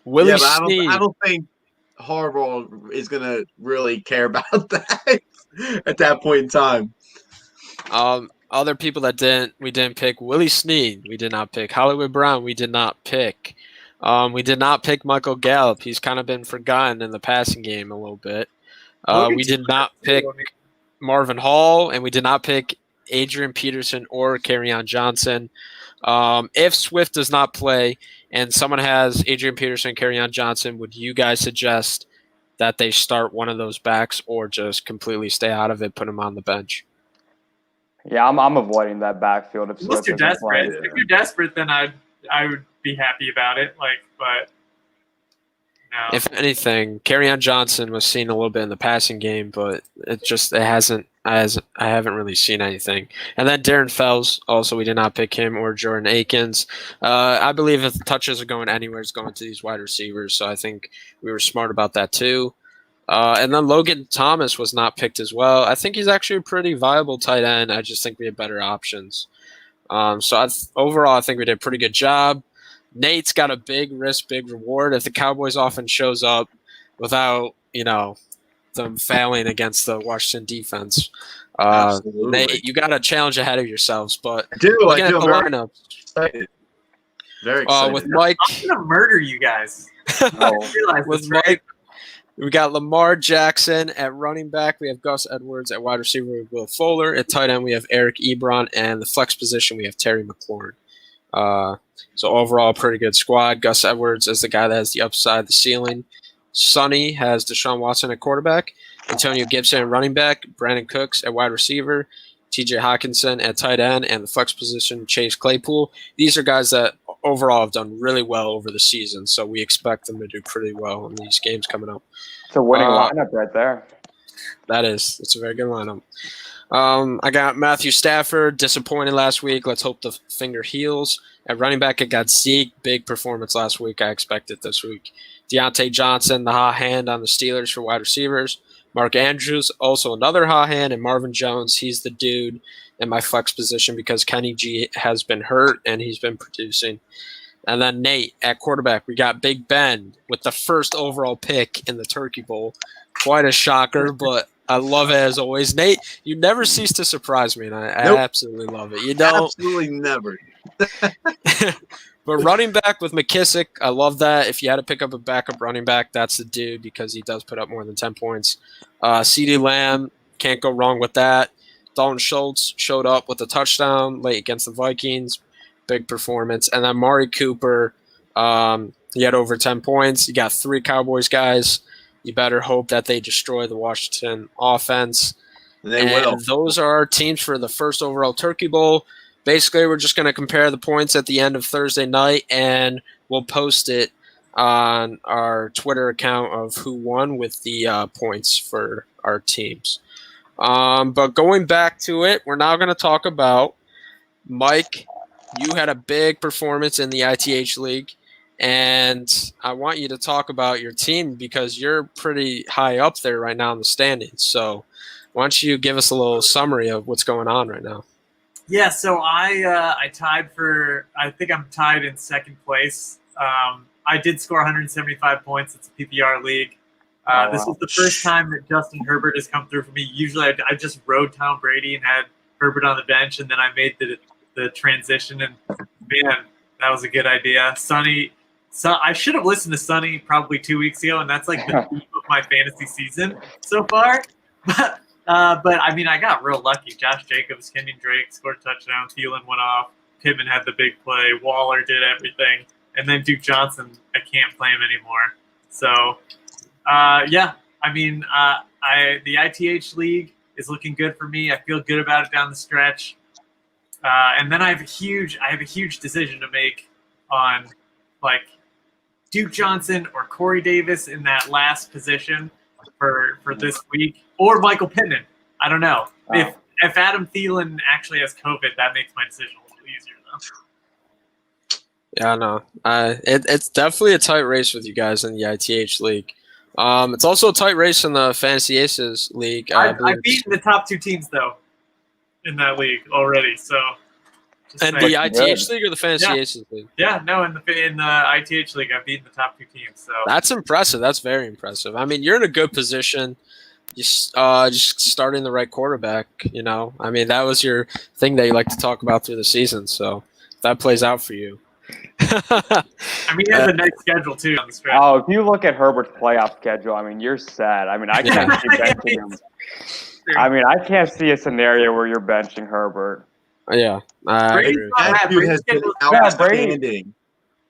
Willie Yeah, but Snead. I don't think Harbaugh is going to really care about that at that point in time. Other people that we didn't pick. Willie Snead, we did not pick. Hollywood Brown, we did not pick. We did not pick Michael Gallup. He's kind of been forgotten in the passing game a little bit. We did not pick Marvin Hall, and we did not pick Adrian Peterson or Kerryon Johnson. If Swift does not play and someone has Adrian Peterson, Kerryon Johnson, would you guys suggest that they start one of those backs or just completely stay out of it, put them on the bench? Yeah, I'm avoiding that backfield if Unless Swift you're doesn't play. desperate. If you're desperate, then I would be happy about it. But no. If anything, Kerryon Johnson was seen a little bit in the passing game, but I haven't really seen anything. And then Darren Fells, also we did not pick him or Jordan Akins. I believe if the touches are going anywhere, it's going to these wide receivers. So I think we were smart about that too. And then Logan Thomas was not picked as well. I think he's actually a pretty viable tight end. I just think we have better options. Overall, I think we did a pretty good job. Nate's got a big risk, big reward. If the Cowboys offense shows up without, them failing against the Washington defense, Nate, you got a challenge ahead of yourselves. But I do. looking at the Very lineup, excited. Very excited. with Mike, I'm gonna murder you guys. I realize with this, right? Mike, we got Lamar Jackson at running back. We have Gus Edwards at wide receiver with Will Fuller. At tight end, we have Eric Ebron. And the flex position, we have Terry McLaurin. So overall, a pretty good squad. Gus Edwards is the guy that has the upside, the ceiling. Sonny has Deshaun Watson at quarterback. Antonio Gibson at running back. Brandon Cooks at wide receiver. TJ Hawkinson at tight end, and the flex position, Chase Claypool. These are guys that overall have done really well over the season, so we expect them to do pretty well in these games coming up. It's a winning lineup right there. That is. It's a very good lineup. I got Matthew Stafford, disappointed last week. Let's hope the finger heals. At running back, I got Zeke, big performance last week. I expect it this week. Deontay Johnson, the hot hand on the Steelers for wide receivers. Mark Andrews, also another hot hand. And Marvin Jones, he's the dude in my flex position because Kenny G has been hurt and he's been producing. And then Nate, at quarterback, we got Big Ben with the first overall pick in the Turkey Bowl. Quite a shocker, but I love it as always. Nate, you never cease to surprise me, and I absolutely love it. You don't Absolutely never. But running back with McKissick, I love that. If you had to pick up a backup running back, that's the dude because he does put up more than 10 points. CeeDee Lamb, can't go wrong with that. Dalton Schultz showed up with a touchdown late against the Vikings. Big performance. And then Mari Cooper, he had over 10 points. You got 3 Cowboys guys. You better hope that they destroy the Washington offense. They will. Those are our teams for the first overall Turkey Bowl. Basically, we're just going to compare the points at the end of Thursday night, and we'll post it on our Twitter account of who won with the points for our teams. But going back to it, we're now going to talk about Mike. You had a big performance in the ITH League, and I want you to talk about your team because you're pretty high up there right now in the standings. So why don't you give us a little summary of what's going on right now? Yeah, so I tied for – I think I'm tied in second place. I did score 175 points. It's a PPR league. This was the first time that Justin Herbert has come through for me. Usually I just rode Tom Brady and had Herbert on the bench, and then I made the transition, and, man, that was a good idea. Sonny – so I should have listened to Sonny probably 2 weeks ago, and that's like the peak of my fantasy season so far. But I mean, I got real lucky. Josh Jacobs, Kenyon Drake scored a touchdown. Thielen went off. Pittman had the big play. Waller did everything. And then Duke Johnson, I can't play him anymore. So, yeah, I mean, the ITH League is looking good for me. I feel good about it down the stretch. And then I have a huge decision to make on, like, Duke Johnson or Corey Davis in that last position for this week, or Michael Pittman. I don't know. If Adam Thielen actually has COVID, that makes my decision a little easier, though. Yeah, no. It's definitely a tight race with you guys in the ITH League. It's also a tight race in the Fantasy Aces League. I've beaten the top 2 teams, though, in that league already, so... And the ITH League or the Fantasy Aces League? Yeah, no, in the ITH League, I've beaten the top 2 teams. So that's impressive. That's very impressive. I mean, you're in a good position. Just starting the right quarterback, you know. I mean, that was your thing that you like to talk about through the season. So that plays out for you. I mean, he has a nice schedule, too, on the stretch. Oh, if you look at Herbert's playoff schedule, I mean, you're set. I mean, I can't see benching him. I mean, I can't see a scenario where you're benching Herbert. Yeah, Brady's that dude has been outstanding.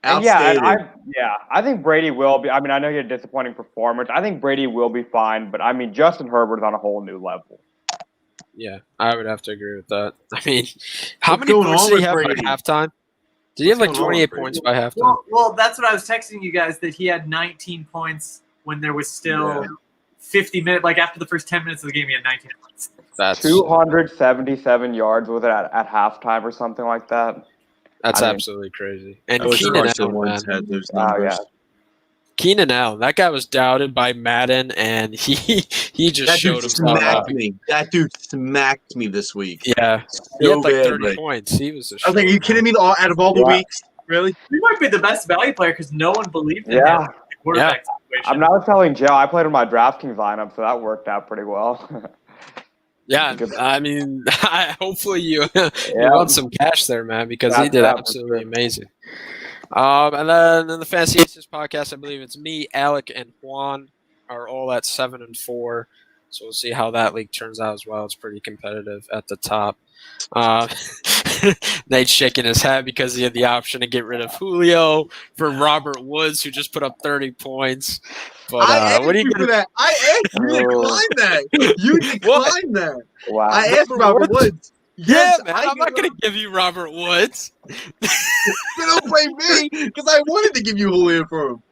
I think Brady will be. I mean, I know he had a disappointing performance. I think Brady will be fine, but I mean, Justin Herbert's on a whole new level. Yeah, I would have to agree with that. I mean, how many points did he have by halftime? Did he have like 28 points by halftime? Well, that's what I was texting you guys, that he had 19 points when there was still 50 minutes. Like after the first 10 minutes of the game, he had 19 points. That's 277 yards with it at halftime or something like that. That's absolutely crazy. And Keenan Allen, had those numbers. Keenan Allen, that guy was doubted by Madden, and he just showed himself. That dude smacked me this week. Yeah, he had like 30 points. He was. I was like, "Are you kidding me? Out of all the weeks, really?" He might be the best value player because no one believed in him. In the quarterback situation. I'm not telling Joe. I played in my DraftKings lineup, so that worked out pretty well. Yeah, I mean, hopefully you want some cash there, man, because he did absolutely amazing. And then in the Fantasy Aces podcast, I believe it's me, Alec, and Juan are all at 7-4. So we'll see how that league turns out as well. It's pretty competitive at the top. Nate's shaking his head because he had the option to get rid of Julio for Robert Woods, who just put up 30 points. But I asked what are you you gonna for that. I asked you. You declined that. You declined that. Wow. I asked Robert Woods. Yeah, Yes, man, I'm not gonna give you Robert Woods. But don't blame me because I wanted to give you Julio for him.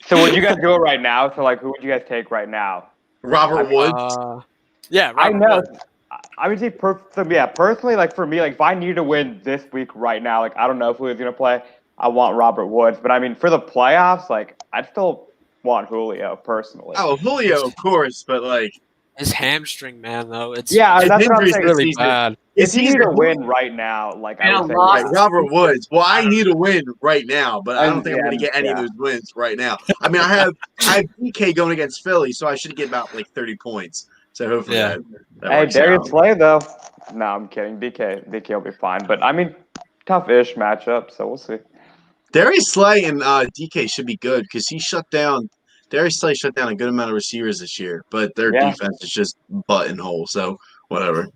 So would you guys go right now? So like, who would you guys take right now? Robert Woods. Yeah, Robert I know. Woods. I would say, personally, like for me, like if I need to win this week right now, like I don't know if Julio's gonna play. I want Robert Woods, but I mean for the playoffs, like I'd still want Julio personally. Oh, Julio, of course, but like His hamstring, man, though. It's Yeah, his that's what I'm injuries saying. this really season. bad. If you need to win right now, like I And would a say, lot- Like Robert Woods. Well, I need to win right now, but I don't think I'm Yeah, going to get any of yeah. those wins right now. I mean, I have DK going against Philly, so I should get about like 30 points. So hopefully Yeah. that Hey, works Darius out. Slay though. No, I'm kidding. DK will be fine, but I mean, tough-ish matchup, so we'll see. Darius Slay and DK should be good because Darius Slay shut down a good amount of receivers this year, but their Yeah. defense is just buttonhole. So whatever.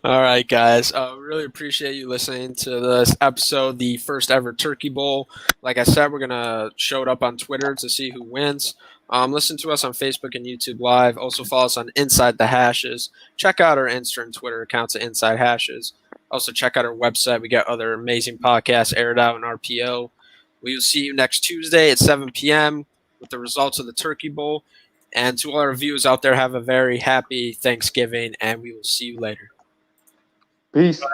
All right, guys. Really appreciate you listening to this episode, the first ever Turkey Bowl. Like I said, we're gonna show it up on Twitter to see who wins. Listen to us on Facebook and YouTube Live. Also follow us on Inside the Hashes. Check out our Insta and Twitter accounts at Inside Hashes. Also check out our website. We got other amazing podcasts aired out in RPO. We will see you next Tuesday at 7 p.m. with the results of the Turkey Bowl. And to all our viewers out there, have a very happy Thanksgiving, and we will see you later. Peace. Bye.